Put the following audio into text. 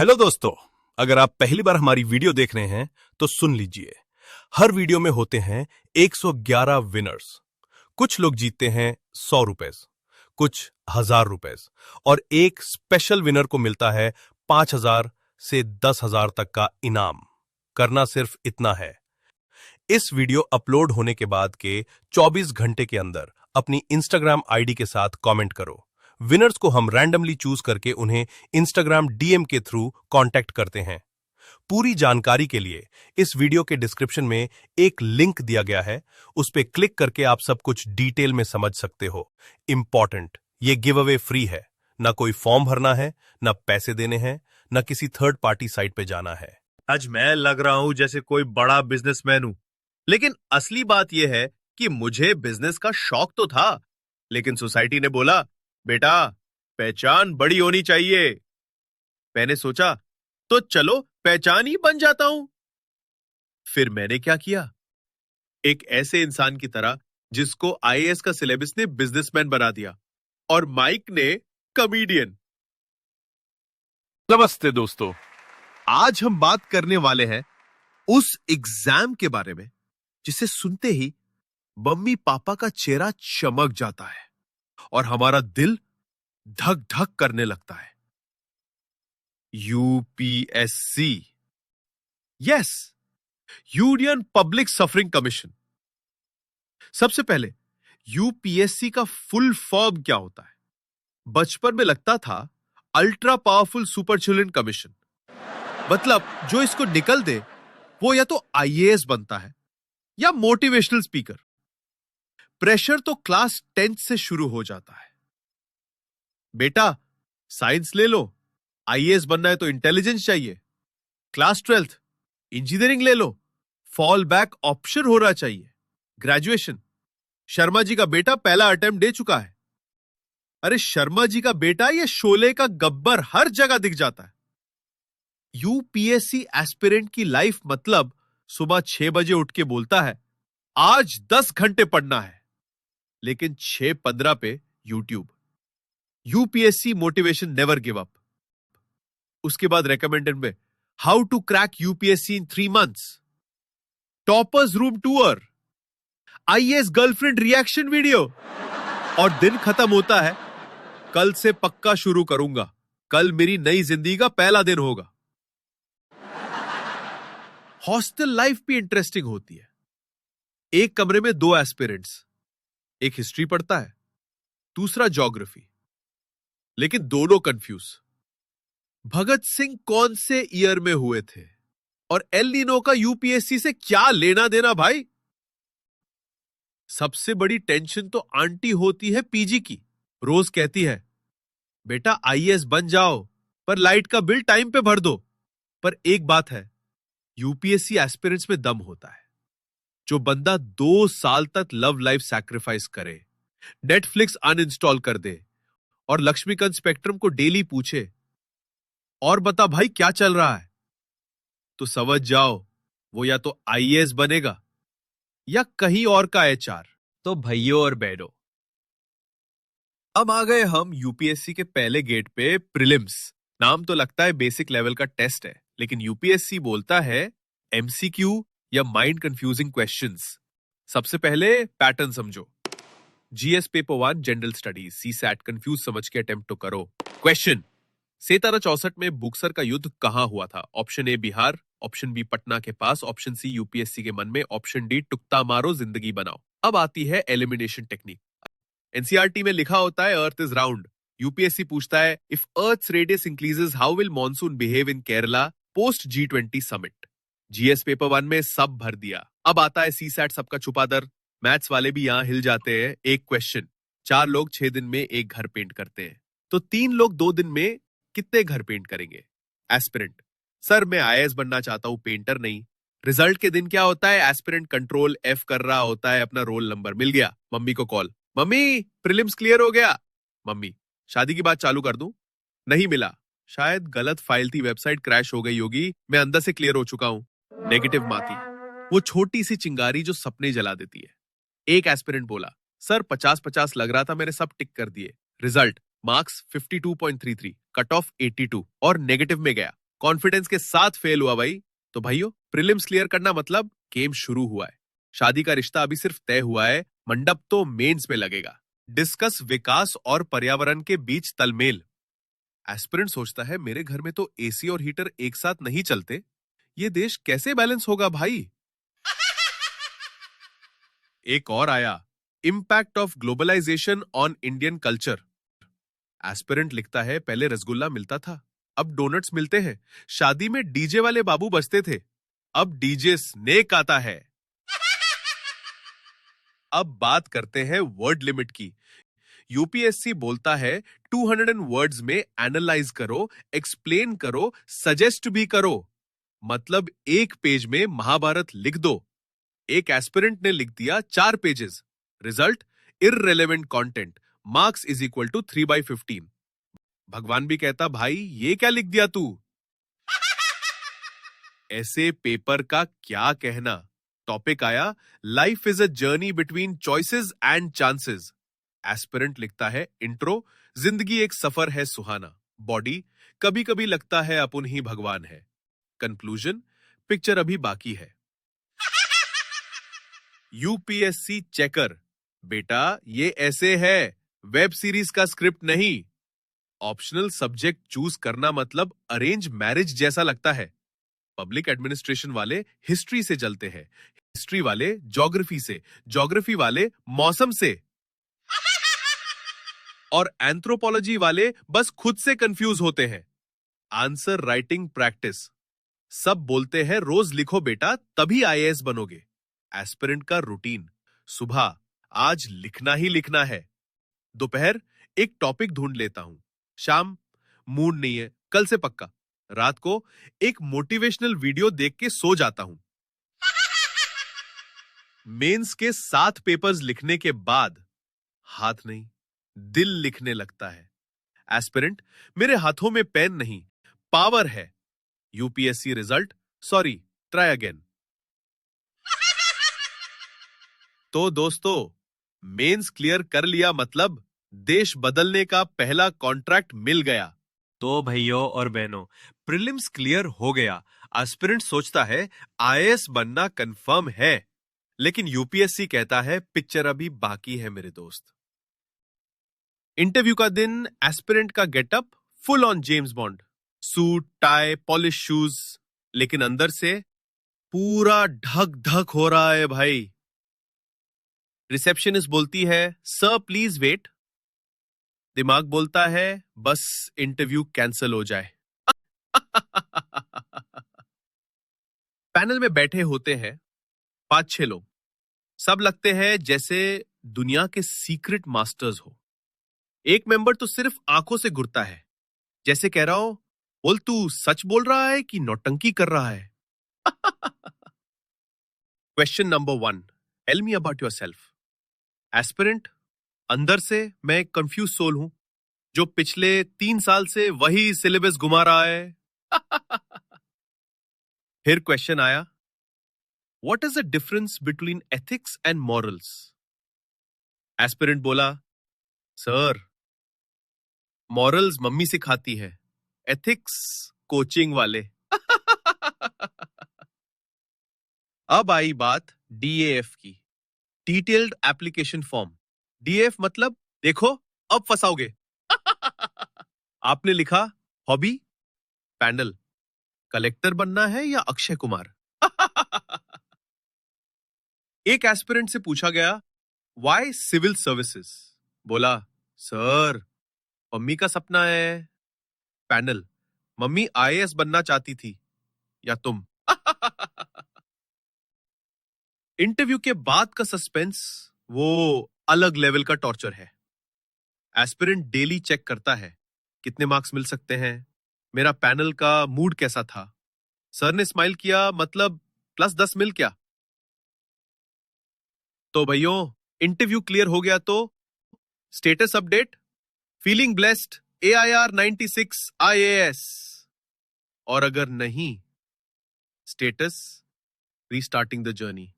Hello दोस्तों, अगर आप पहली बार हमारी वीडियो देख रहे हैं तो सुन लीजिए। हर वीडियो में होते हैं 111 विनर्स। कुछ लोग जीतते हैं 100 रुपए, कुछ 1000 रुपए और एक स्पेशल विनर को मिलता है 5000 से 10,000 तक का इनाम। करना सिर्फ इतना है, इस वीडियो अपलोड होने के बाद के 24 घंटे के अंदर अपनी इंस्टाग्राम आईडी के साथ कमेंट करो। विनर्स को हम रैंडमली चूज करके उन्हें इंस्टाग्राम डीएम के थ्रू कांटेक्ट करते हैं। पूरी जानकारी के लिए इस वीडियो के डिस्क्रिप्शन में एक लिंक दिया गया है, उस पर क्लिक करके आप सब कुछ डिटेल में समझ सकते हो। इंपॉर्टेंट, ये गिव अवे फ्री है, ना कोई फॉर्म भरना है, ना पैसे देने हैं, ना किसी थर्ड पार्टी साइट पे जाना है। आज मैं लग रहा हूं जैसे कोई बड़ा बिजनेसमैन हूं, लेकिन असली बात यह है कि मुझे बिजनेस का शौक तो था, लेकिन सोसाइटी ने बोला बेटा पहचान बड़ी होनी चाहिए। मैंने सोचा तो चलो पहचान ही बन जाता हूं। फिर मैंने क्या किया, एक ऐसे इंसान की तरह जिसको आईएएस का सिलेबस ने बिजनेसमैन बना दिया और माइक ने कॉमेडियन। नमस्ते दोस्तों, आज हम बात करने वाले हैं उस एग्जाम के बारे में जिसे सुनते ही मम्मी पापा का चेहरा चमक जाता है और हमारा दिल धक धक करने लगता है। UPSC, yes, union public suffering commission. सबसे पहले यूपीएससी का फुल फॉर्म क्या होता है? बचपन में लगता था ultra powerful super children commission, मतलब जो इसको निकल दे वो या तो आईएएस बनता है या मोटिवेशनल स्पीकर। प्रेशर तो क्लास 10th से शुरू हो जाता है। बेटा साइंस ले लो, आईएएस बनना है तो इंटेलिजेंस चाहिए। क्लास 12th इंजीनियरिंग ले लो, फॉल बैक ऑप्शन होना चाहिए। ग्रेजुएशन, शर्मा जी का बेटा पहला अटेम्प्ट दे चुका है। अरे शर्मा जी का बेटा ये शोले का गब्बर हर जगह दिख जाता है। यूपीएससी एस्पिरेंट की लाइफ मतलब सुबह 6 बजे उठ के बोलता है आज 10 घंटे पढ़ना है, लेकिन 6:15 पे YouTube. UPSC motivation never give up. उसके बाद रेकमेंडेड में how to crack UPSC in 3 months, toppers room tour, IAS girlfriend reaction video. और दिन खत्म होता है कल से पक्का शुरू करूंगा, कल मेरी नई जिंदगी का पहला दिन होगा। हॉस्टल लाइफ भी इंटरेस्टिंग होती है। एक कमरे में 2 एस्पिरेंट्स, एक हिस्ट्री पढ़ता है, दूसरा ज्योग्राफी, लेकिन दोनों कंफ्यूज। भगत सिंह कौन से ईयर में हुए थे और एल नीनो का यूपीएससी से क्या लेना देना भाई? सबसे बड़ी टेंशन तो आंटी होती है पीजी की। रोज कहती है बेटा आईएएस बन जाओ पर लाइट का बिल टाइम पे भर दो। पर एक बात है, यूपीएससी एस्पिरेंट्स में दम होता है। जो बंदा 2 साल तक लव लाइफ सैक्रिफाइस करे, नेटफ्लिक्स अनइंस्टॉल कर दे और लक्ष्मीकांत स्पेक्ट्रम को डेली पूछे और बता भाई क्या चल रहा है, तो समझ जाओ वो या तो आईएएस बनेगा या कहीं और का एचआर। तो भैयों और बहनों, अब आ गए हम यूपीएससी के पहले गेट पे, प्रीलिम्स। नाम तो लगता है बेसिक लेवल का टेस्ट है, लेकिन यूपीएससी बोलता है एमसीक्यू या माइंड कंफ्यूजिंग क्वेश्चंस। सबसे पहले पैटर्न समझो। GS paper 1 general studies CSAT, confuse समझ के अटेम्प्ट तो करो। क्वेश्चन, 1764 में बुक्सर का युद्ध कहां हुआ था? Option A Bihar, option B Patna के पास, ऑप्शन सी यूपीएससी के मन में, ऑप्शन डी टुकता मारो जिंदगी बनाओ। अब आती है एलिमिनेशन टेक्निक। एनसीईआरटी में लिखा होता है अर्थ इज राउंड। यूपीएससी पूछता है if earth's radius increases how will monsoon behave in Kerala post G20 समिट। जीएस पेपर 1 में सब भर दिया। अब आता है सीसैट सबका छुपा दर। मैथ्स वाले भी यहां हिल जाते हैं। एक क्वेश्चन, 4 लोग 6 दिन में एक घर पेंट करते हैं, तो 3 लोग 2 दिन में कितने घर पेंट करेंगे? एस्पिरेंट, सर मैं आईएएस बनना चाहता हूं, पेंटर नहीं। रिजल्ट के दिन क्या होता है? एस्पिरेंट कंट्रोल F कर रहा होता है, अपना रोल नंबर मिल गया। मम्मी को कॉल, मम्मी प्रीलिम्स क्लियर हो गया। मम्मी, शादी की बात चालू कर दूं? नहीं मिला, शायद गलत फाइल थी, वेबसाइट क्रैश हो गई होगी, मैं अंदर से क्लियर हो चुका हूं। नेगेटिव माती, वो छोटी सी चिंगारी जो सपने जला देती है। एक एस्पिरेंट बोला सर 50-50 लग रहा था, मैंने सब टिक कर दिए। रिजल्ट मार्क्स 52.33, कट ऑफ 82 और नेगेटिव में गया। कॉन्फिडेंस के साथ फेल हुआ भाई। तो भाइयों, प्रीलिम्स क्लियर करना मतलब गेम शुरू हुआ है। शादी का रिश्ता अभी सिर्फ तय हुआ है, मंडप तो मेंस में लगेगा। डिस्कस विकास और पर्यावरण के बीच तलमेल। एस्पिरेंट सोचता है मेरे घर में तो एसी और हीटर एक साथ नहीं चलते, ये देश कैसे बैलेंस होगा भाई। एक और आया, impact of globalisation on Indian culture. Aspirant लिखता है पहले रसगुल्ला मिलता था, अब डोनट्स मिलते हैं। शादी में डीजे वाले बाबू बजते थे, अब डीजे स्नेक आता है। अब बात करते हैं वर्ड लिमिट की। यूपीएससी बोलता है 200 वर्ड्स में एनालाइज करो, एक्सप्लेन करो, सजेस्ट भी करो। मतलब एक पेज में महाभारत लिख दो। एक एस्पिरेंट ने लिख दिया 4 pages. Result, irrelevant content, marks is equal to 3/15। भगवान भी कहता भाई ये क्या लिख दिया तू। ऐसे पेपर का क्या कहना। टॉपिक आया, life is a journey between choices and chances. Aspirant लिखता है इंट्रो, जिंदगी एक सफर है सुहाना। बॉडी, कभी कभी लगता है अपन ही भगवान है। कंक्लूजन, पिक्चर अभी बाकी है। यूपीएससी चेकर, बेटा ये ऐसे है, वेब सीरीज का स्क्रिप्ट नहीं। ऑप्शनल सब्जेक्ट चूज करना मतलब अरेंज मैरिज जैसा लगता है। पब्लिक एडमिनिस्ट्रेशन वाले हिस्ट्री से जलते हैं, हिस्ट्री वाले ज्योग्राफी से, ज्योग्राफी वाले मौसम से, और एंथ्रोपोलॉजी वाले बस खुद से कंफ्यूज होते हैं। आंसर राइटिंग प्रैक्टिस, सब बोलते हैं रोज लिखो बेटा तभी आईएएस बनोगे। एस्पिरेंट का रूटीन, सुबह आज लिखना ही लिखना है। दोपहर एक टॉपिक ढूंढ लेता हूं। शाम मूड नहीं है, कल से पक्का। रात को एक मोटिवेशनल वीडियो देख के सो जाता हूं। मेंस के 7 पेपर्स लिखने के बाद हाथ नहीं, दिल लिखने लगता है। एस्पिरेंट, मेरे हाथों में पेन नहीं, पावर है। UPSC result, sorry, try again. तो दोस्तों, मेंस क्लियर कर लिया मतलब देश बदलने का पहला कॉन्ट्रैक्ट मिल गया। तो भाइयों और बहनों, प्रीलिम्स क्लियर हो गया। एस्पिरेंट सोचता है आईएएस बनना कंफर्म है, लेकिन यूपीएससी कहता है पिक्चर अभी बाकी है मेरे दोस्त। इंटरव्यू का दिन, एस्पिरेंट का getup full on James bond, suit, tie, polish shoes, लेकिन अंदर से पूरा ढक ढक हो रहा है भाई। रिसेप्शनिस्ट बोलती है सर प्लीज वेट। दिमाग बोलता है बस इंटरव्यू कैंसिल हो जाए। पैनल में बैठे होते हैं 5-6 लोग। सब लगते हैं जैसे दुनिया के सीक्रेट मास्टर्स हो। एक मेंबर तो सिर्फ आंखों से घुरता है, जैसे कह रहा हो बोल तू सच बोल रहा है कि नौटंकी कर रहा है। Question number 1, tell me about yourself. Aspirant, अंदर से मैं कंफ्यूज सोल हूं, जो पिछले 3 साल से वही सिलेबस घुमा रहा है। फिर क्वेश्चन आया, what is the difference between ethics and morals. Aspirant बोला, सर मॉरल्स मम्मी सिखाती है, एथिक्स कोचिंग वाले। अब आई बात डीएएफ की, डिटेल्ड एप्लीकेशन फॉर्म। डीएफ मतलब देखो अब फंसाओगे। आपने लिखा हॉबी, पैनल, कलेक्टर बनना है या अक्षय कुमार। एक एस्पिरेंट से पूछा गया व्हाई सिविल सर्विसेज, बोला सर मम्मी का सपना है। पैनल, मम्मी आईएएस बनना चाहती थी या तुम। इंटरव्यू के बाद का सस्पेंस वो अलग लेवल का टॉर्चर है। एस्पिरेंट डेली चेक करता है कितने मार्क्स मिल सकते हैं, मेरा पैनल का मूड कैसा था, सर ने स्माइल किया मतलब +10 मिल क्या। तो भैयों, इंटरव्यू क्लियर हो गया तो status update, feeling blessed, AIR 96 IAS। और अगर नहीं, स्टेटस रीस्टार्टिंग द जर्नी।